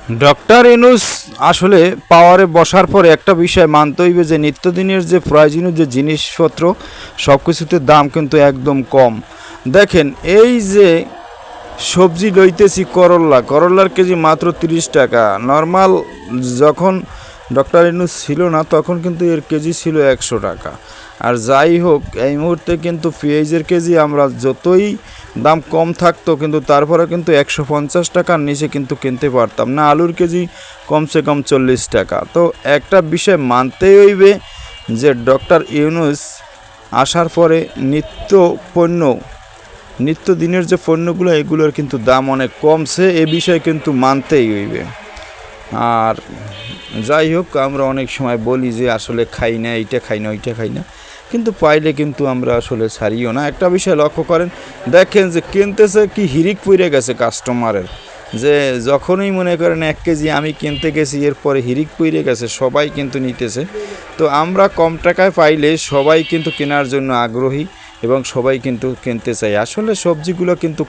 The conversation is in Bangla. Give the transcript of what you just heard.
ডক্টর ইউনূস আসলে পাওয়ারে বসার পরে একটা বিষয় মানতে হইবে যে নিত্যদিনের যে প্রয়োজনীয় যে জিনিসপত্র সব কিছুতে দাম কিন্তু একদম কম। দেখেন এই যে সবজি লইতেছি করল্লার কেজি মাত্র 30 টাকা। নর্মাল যখন ডক্টর ইউনূস ছিল না তখন কিন্তু এর কেজি ছিল 100 টাকা। আর যাই হোক এই মুহূর্তে কিন্তু পেঁয়াজের কেজি আমরা যতই দাম কম থাকতো কিন্তু তারপরে কিন্তু 150 টাকার নিচে কিন্তু কিনতে পারতাম না। আলুর কেজি কমসে কম 40 টাকা। তো একটা বিষয় মানতেই হইবে যে ডক্টর ইউনূস আসার পরে নিত্যদিনের যে পণ্যগুলো এগুলোর কিন্তু দাম অনেক কমছে, এ বিষয়ে কিন্তু মানতেই হইবে। আর যাই হোক আমরা অনেক সময় বলি যে আসলে খাই না, এইটা খাই না, ওইটা খাই না, কিন্তু পাইলে কিন্তু আমরা আসলে ছাড়িও না। একটা বিষয় লক্ষ্য করেন, দেখেন যে কিনতেছে কি হিরিক পড়ে গেছে কাস্টমারের, যে যখনই মনে করেন 1 কেজি আমি কিনতে গেছি এরপরে হিরিক পড়ে গেছে, সবাই কিন্তু নিতেছে। তো আমরা কম টাকায় পাইলে সবাই কিন্তু কেনার জন্য আগ্রহী এবং সবাই কিন্তু কিনতে চাই। আসলে সবজিগুলো কিন্তু